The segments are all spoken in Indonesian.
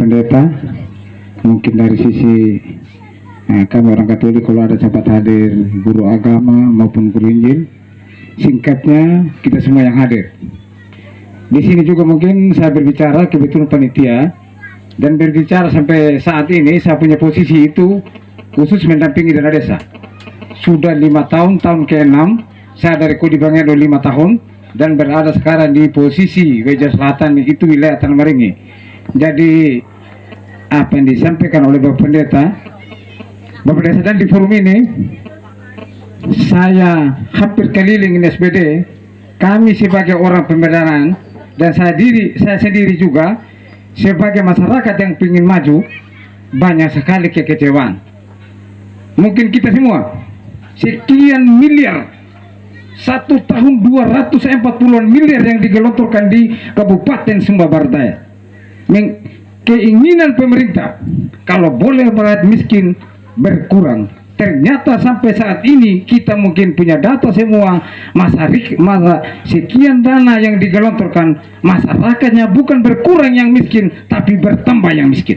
Pendeta, mungkin dari sisi kami orang Katolik kalau ada sempat hadir guru agama maupun guru Injil, singkatnya kita semua yang hadir. Di sini juga mungkin saya berbicara kebetulan panitia dan berbicara sampai saat ini saya punya posisi itu khusus mendampingi dana desa. Sudah 5 tahun, tahun ke-6 saya dari Kodi Bangero 5 tahun dan berada sekarang di posisi Weja Selatan, itu wilayah Tanah Maringi. Jadi apa yang disampaikan oleh Bapak Pendeta dan di forum ini, saya hampir keliling di SBD. Kami sebagai orang pemberdayaan dan saya sendiri juga sebagai masyarakat yang ingin maju, banyak sekali kekecewaan. Mungkin kita semua sekian miliar, 1 tahun 240 miliar yang digelontorkan di Kabupaten Sumba Barat Daya. Keinginan pemerintah kalau boleh rakyat miskin berkurang. Ternyata sampai saat ini kita mungkin punya data semua masa sekian dana yang digelontorkan, masyarakatnya bukan berkurang yang miskin tapi bertambah yang miskin.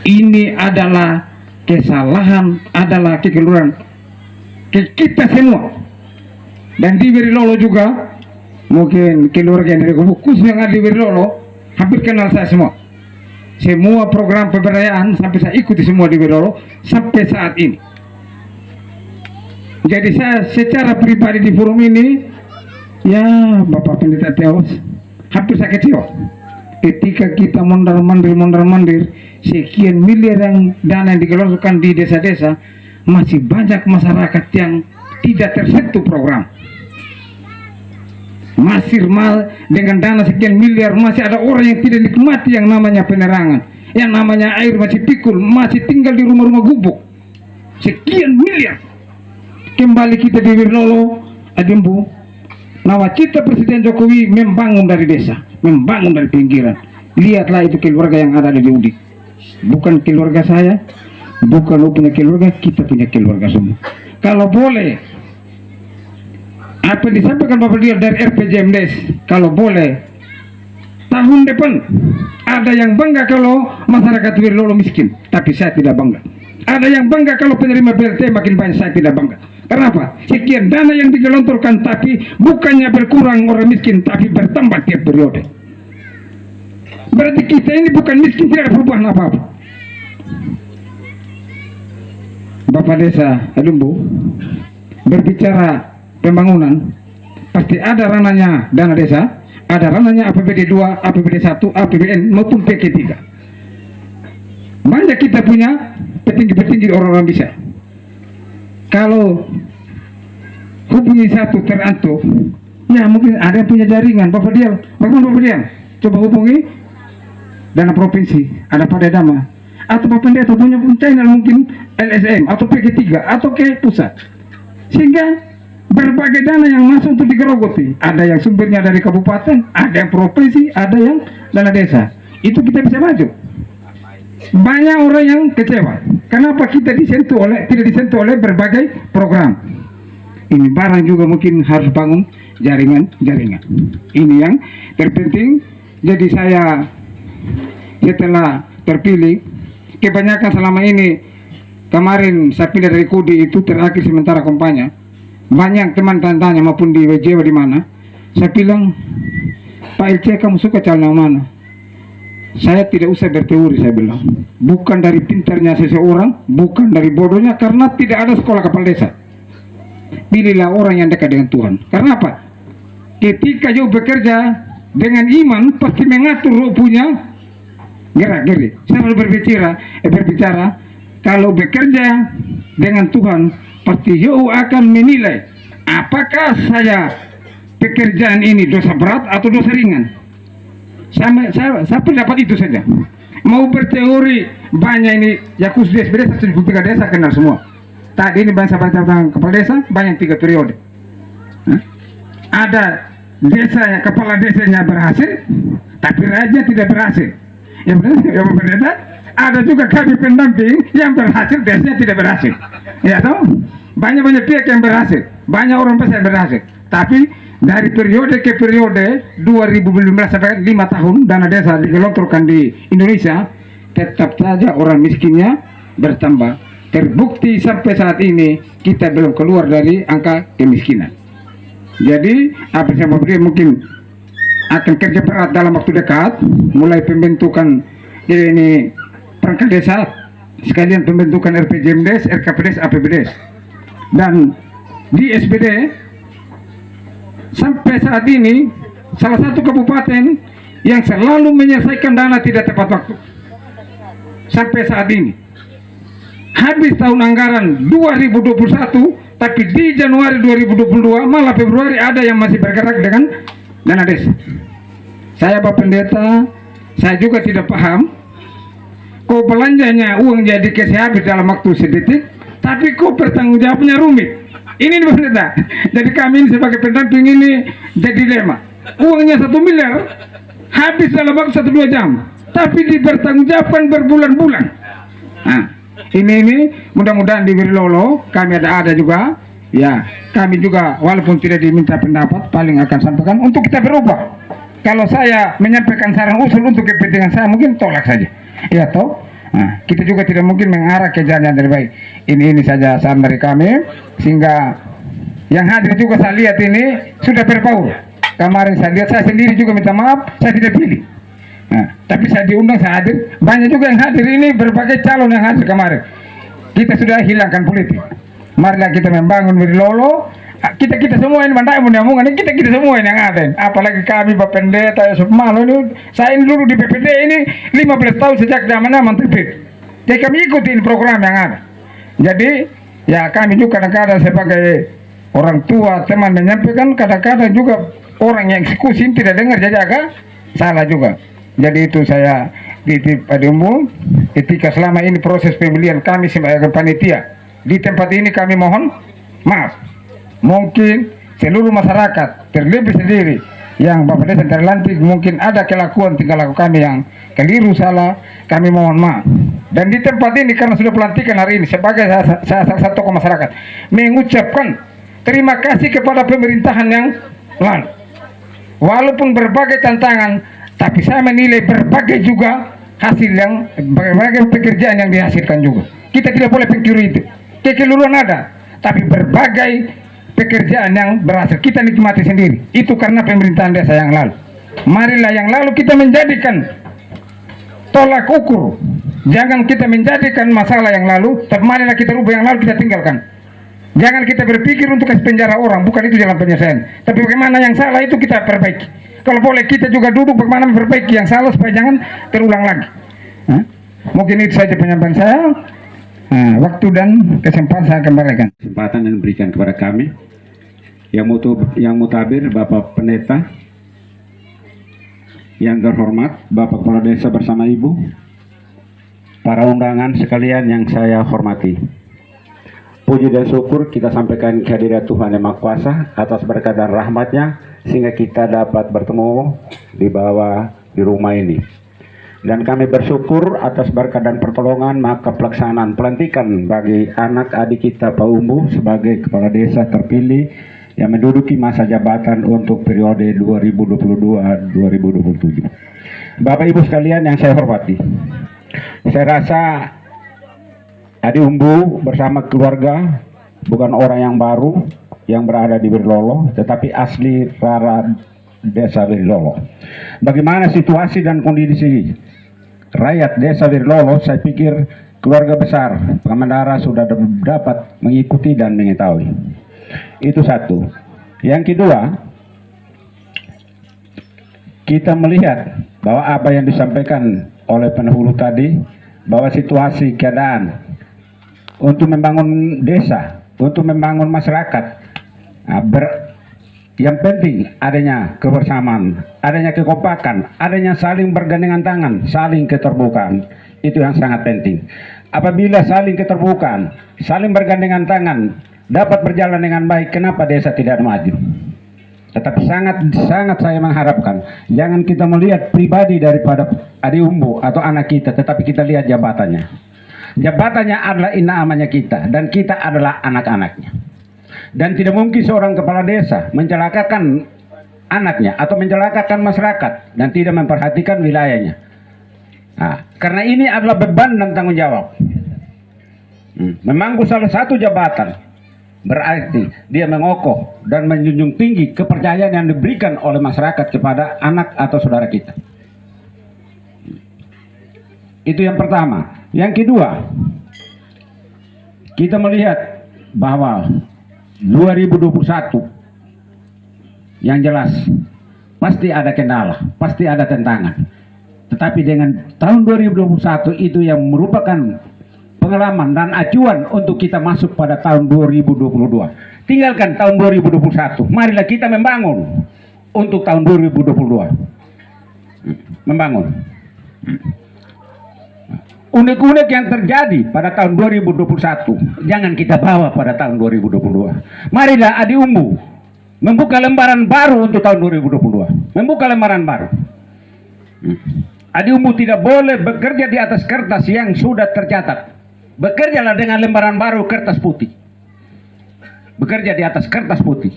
Ini adalah kesalahan, adalah kekeliruan kita semua. Dan di Berilolo juga mungkin keluarga dari khusus yang ada di Berilolo hampir kenal saya semua. Semua program pemberdayaan sampai saya ikuti semua di Berilolo sampai saat ini. Jadi saya secara pribadi di forum ini, ya Bapak Pendeta Theos, hampir saya kecewa. Ketika kita mondar-mandir sekian miliar yang dana yang digelontorkan di desa-desa, masih banyak masyarakat yang tidak tersentuh program. Masih dengan dana sekian miliar masih ada orang yang tidak nikmati yang namanya penerangan, yang namanya air masih pikul, masih tinggal di rumah-rumah gubuk. Sekian miliar. Kembali kita di Berilolo, Adembu, nawacita Presiden Jokowi membangun dari desa, membangun dari pinggiran. Lihatlah itu keluarga yang ada di Udik. Bukan keluarga saya, bukan punya keluarga, kita punya keluarga semua. Kalau boleh, apa yang disampaikan Bapak Dia dari RPJMDes, kalau boleh tahun depan ada yang bangga kalau masyarakat Berilolo miskin, tapi saya tidak bangga. Ada yang bangga kalau penerima BLT makin banyak, saya tidak bangga. Kenapa? Sekian dana yang digelontorkan tapi bukannya berkurang orang miskin, tapi bertambah tiap periode. Berarti kita ini bukan miskin, tidak ada perubahan apa-apa. Bapak Desa Adumbu berbicara pembangunan, pasti ada ranahnya dana desa, ada ranahnya APBD 2, APBD 1, APBN maupun PK 3. Banyak kita punya petinggi-petinggi orang-orang bisa. Kalau hubungi satu terantuk, ya mungkin ada yang punya jaringan. Bapak Dian, coba hubungi dana provinsi, ada pada Dama, atau Bapak Pendeta punya channel mungkin LSM atau PK 3 atau ke pusat, sehingga berbagai dana yang masuk untuk digerogoti, ada yang sumbernya dari kabupaten, ada yang provinsi, ada yang dana desa. Itu kita bisa maju. Banyak orang yang kecewa. Kenapa kita tidak disentuh oleh berbagai program? Ini barang juga mungkin harus bangun jaringan. Ini yang terpenting. Jadi saya setelah terpilih, kebanyakan selama ini, kemarin saya pindah dari Kudi itu terakhir sementara kampanye. Banyak teman tanya maupun di WJ di mana, saya bilang, Pak LC kamu suka calon yang mana? Saya tidak usah berteori, saya bilang. Bukan dari pintarnya seseorang, bukan dari bodohnya, karena tidak ada sekolah kepala desa. Pilihlah orang yang dekat dengan Tuhan. Karena apa? Ketika jauh bekerja dengan iman, pasti mengatur rupunya gerak-gerik. Saya selalu berbicara, kalau bekerja dengan Tuhan, pasti jauh akan menilai apakah saya pekerjaan ini dosa berat atau dosa ringan. Saya pendapat itu saja. Mau berteori banyak ini, ya khusus desa 73 desa kenal semua. Tadi ini bangsa kepala desa banyak 3 periode. Ada desa kepala desanya berhasil, tapi rakyatnya tidak berhasil. Ya benar, ada juga kami pendamping yang berhasil, desanya tidak berhasil. Ya toh, banyak pihak yang berhasil. banyak orang besar berhasil. Tapi dari periode ke periode 2015 sampai 5 tahun dana desa digelontorkan di Indonesia, tetap saja orang miskinnya bertambah. Terbukti sampai saat ini kita belum keluar dari angka kemiskinan. Jadi apa yang mungkin akan kerja berat dalam waktu dekat, mulai pembentukan ini perangkat desa, sekalian pembentukan RPJMDes, RKPDes, APBDes, dan di SPD sampai saat ini salah satu kabupaten yang selalu menyelesaikan dana tidak tepat waktu. Sampai saat ini habis tahun anggaran 2021, tapi di Januari 2022 malah Februari ada yang masih bergerak dengan dana desa. Saya Pak Pendeta, saya juga tidak paham kok belanjanya uang jadi kasih habis dalam waktu sedetik, tapi kok bertanggung jawabnya rumit. Ini Pak Pendeta. Jadi kami ini sebagai pendamping ini jadi dilema. Uangnya 1 miliar habis dalam waktu 1-2 jam, tapi dipertanggungjawabkan berbulan-bulan. Nah, ini mudah-mudahan di Wirlolo kami ada juga. Ya, kami juga walaupun tidak diminta pendapat, paling akan sampaikan untuk kita berubah. Kalau saya menyampaikan saran usul untuk kepentingan saya, mungkin tolak saja. Ya toh. Nah, kita juga tidak mungkin mengarah ke jalan yang terbaik. Ini saja saran dari kami, sehingga yang hadir juga saya lihat ini sudah berbaur. Kemarin saya lihat, saya sendiri juga minta maaf, saya tidak pilih. Nah, tapi saya diundang, saya hadir. Banyak juga yang hadir ini, berbagai calon yang hadir kemarin. Kita sudah hilangkan politik. Marilah kita membangun Wirlolo. Kita semua ini bandai munyamungan ini kita semua ini yang ada. Apalagi kami Pak Pendeta Yusuf Malo ini, saya ini dulu di PPD ini 15 tahun sejak zaman terbit. Jadi kami ikutin program yang ada. Jadi ya kami juga kadang-kadang sebagai orang tua teman menyampaikan, kadang-kadang juga orang yang eksekusi tidak dengar, jadi agak salah juga. Jadi itu saya titip pada umum ketika selama ini proses pembelian kami sebagai panitia di tempat ini, kami mohon maaf. Mungkin seluruh masyarakat terlebih sendiri yang Bapak Desa terlantik mungkin ada kelakuan tingkah laku kami yang keliru, salah, kami mohon maaf. Dan di tempat ini karena sudah pelantikan hari ini sebagai saya salah satu tokoh masyarakat mengucapkan terima kasih kepada pemerintahan yang lalu. Walaupun berbagai tantangan, tapi saya menilai berbagai juga hasil yang berbagai pekerjaan yang dihasilkan juga. Kita tidak boleh pungkiri itu. Kekeliruan ada, tapi berbagai pekerjaan yang berhasil kita nikmati sendiri. Itu karena pemerintahan desa yang lalu. Marilah yang lalu kita menjadikan tolak ukur. Jangan kita menjadikan masalah yang lalu, tapi marilah kita rubah yang lalu, kita tinggalkan. Jangan kita berpikir untuk kasih penjara orang, bukan itu jalan penyelesaian. Tapi bagaimana yang salah itu kita perbaiki. Kalau boleh kita juga duduk bagaimana memperbaiki yang salah supaya jangan terulang lagi. Mungkin itu saja penyampaian saya. Waktu dan kesempatan saya kembalikan. Kesempatan yang diberikan kepada kami, yang mutabir Bapak Pendeta, yang terhormat Bapak Kepala Desa bersama Ibu, para undangan sekalian yang saya hormati. Puji dan syukur kita sampaikan kehadirat Tuhan Yang Maha Kuasa atas berkat dan rahmat-Nya sehingga kita dapat bertemu di rumah ini. Dan kami bersyukur atas berkat dan pertolongan maka pelaksanaan pelantikan bagi anak adik kita Pak Umbu sebagai kepala desa terpilih yang menduduki masa jabatan untuk periode 2022-2027. Bapak Ibu sekalian yang saya hormati, saya rasa Adik Umbu bersama keluarga bukan orang yang baru yang berada di Wirlolo, tetapi asli Rara Desa Wirlolo. Bagaimana situasi dan kondisi rakyat Desa Wirlolo, saya pikir keluarga besar Pangandaran sudah dapat mengikuti dan mengetahui. Itu satu. Yang kedua, kita melihat bahwa apa yang disampaikan oleh pendahulu tadi, bahwa situasi keadaan untuk membangun desa, untuk membangun masyarakat, yang penting adanya kebersamaan, adanya kekompakan, adanya saling bergandengan tangan, saling keterbukaan. Itu yang sangat penting. Apabila saling keterbukaan, saling bergandengan tangan, dapat berjalan dengan baik, kenapa desa tidak maju? Tetapi sangat saya mengharapkan, jangan kita melihat pribadi daripada Adik Umbu atau anak kita, tetapi kita lihat jabatannya. Jabatannya adalah namanya kita, dan kita adalah anak-anaknya. Dan tidak mungkin seorang kepala desa mencelakakan anaknya atau mencelakakan masyarakat dan tidak memperhatikan wilayahnya. Nah, karena ini adalah beban dan tanggung jawab. Memangku salah satu jabatan berarti dia mengokoh dan menjunjung tinggi kepercayaan yang diberikan oleh masyarakat kepada anak atau saudara kita. Itu yang pertama. Yang kedua, kita melihat bahwa 2021 yang jelas pasti ada kendala, pasti ada tantangan. Tetapi dengan tahun 2021 itu yang merupakan pengalaman dan acuan untuk kita masuk pada tahun 2022. Tinggalkan tahun 2021. Marilah kita membangun untuk tahun 2022. Membangun. Unek-unek yang terjadi pada tahun 2021 jangan kita bawa pada tahun 2022. Marilah Adi Umbu membuka lembaran baru untuk tahun 2022. Membuka lembaran baru. Adi Umbu tidak boleh bekerja di atas kertas yang sudah tercatat. Bekerjalah dengan lembaran baru, kertas putih. Bekerja di atas kertas putih.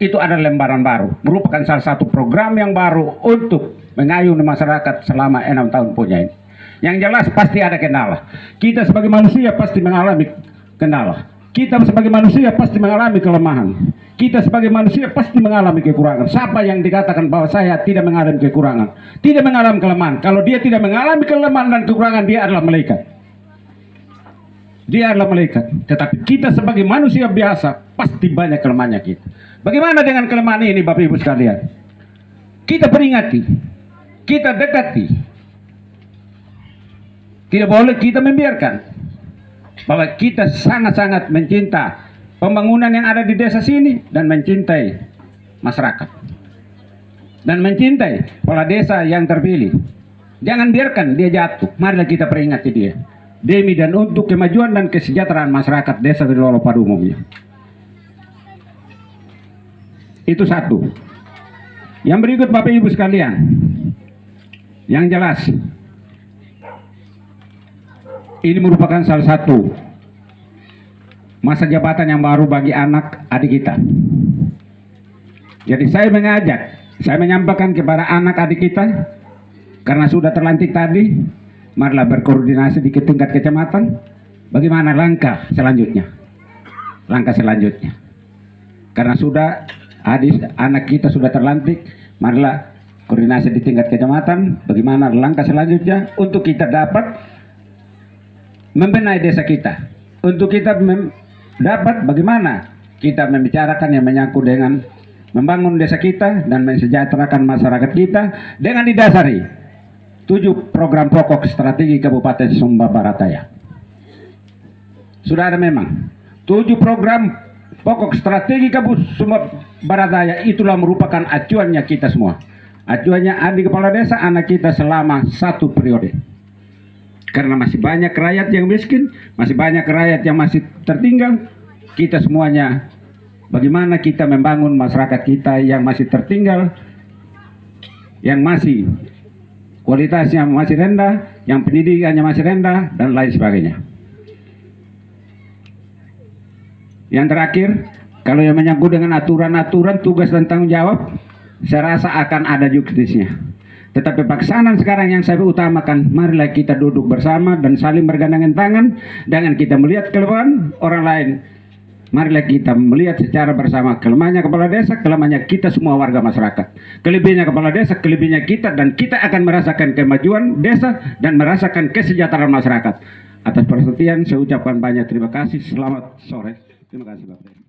Itu adalah lembaran baru. Merupakan salah satu program yang baru untuk mengayungi masyarakat selama 6 tahun punya ini. Yang jelas pasti ada kendala. Kita sebagai manusia pasti mengalami kendala. Kita sebagai manusia pasti mengalami kelemahan. Kita sebagai manusia pasti mengalami kekurangan. Siapa yang dikatakan bahwa saya tidak mengalami kekurangan, tidak mengalami kelemahan? Kalau dia tidak mengalami kelemahan dan kekurangan, dia adalah malaikat. Dia adalah malaikat. Tetapi kita sebagai manusia biasa pasti banyak kelemahannya kita. Bagaimana dengan kelemahan ini, Bapak Ibu sekalian? Kita peringati, kita dekati. Tidak boleh kita membiarkan bahwa kita sangat-sangat mencinta pembangunan yang ada di desa sini dan mencintai masyarakat dan mencintai kepala desa yang terpilih. Jangan biarkan dia jatuh. Marilah kita peringati dia demi dan untuk kemajuan dan kesejahteraan masyarakat desa Trilolo pada umumnya. Itu satu. Yang berikut, Bapak Ibu sekalian, yang jelas ini merupakan salah satu masa jabatan yang baru bagi anak adik kita. Jadi saya menyampaikan kepada anak adik kita, karena sudah terlantik tadi, marilah berkoordinasi di tingkat kecamatan, bagaimana langkah selanjutnya. Langkah selanjutnya. Karena sudah anak kita sudah terlantik, marilah koordinasi di tingkat kecamatan, bagaimana langkah selanjutnya untuk kita dapat membenahi desa kita, untuk kita dapat bagaimana kita membicarakan yang menyangkut dengan membangun desa kita dan mensejahterakan masyarakat kita dengan didasari 7 program pokok strategi Kabupaten Sumba Barat Daya. Sudah ada memang 7 program pokok strategi Kabupaten Sumba Barat Daya, itulah merupakan acuannya kita semua. Acuannya adik kepala desa anak kita selama 1 periode. Karena masih banyak rakyat yang miskin, masih banyak rakyat yang masih tertinggal. Kita semuanya, bagaimana kita membangun masyarakat kita yang masih tertinggal, yang masih kualitasnya masih rendah, yang pendidikannya masih rendah, dan lain sebagainya. Yang terakhir, kalau yang menyangkut dengan aturan-aturan, tugas dan tanggung jawab, saya rasa akan ada justisnya. Tetapi pelaksanaan sekarang yang saya utamakan, marilah kita duduk bersama dan saling bergandengan tangan. Jangan kita melihat kelemahan orang lain. Marilah kita melihat secara bersama kelemahannya kepala desa, kelemahannya kita semua warga masyarakat. Kelebihannya kepala desa, kelebihannya kita, dan kita akan merasakan kemajuan desa dan merasakan kesejahteraan masyarakat. Atas perhatian saya ucapkan banyak terima kasih. Selamat sore. Terima kasih, Bapak.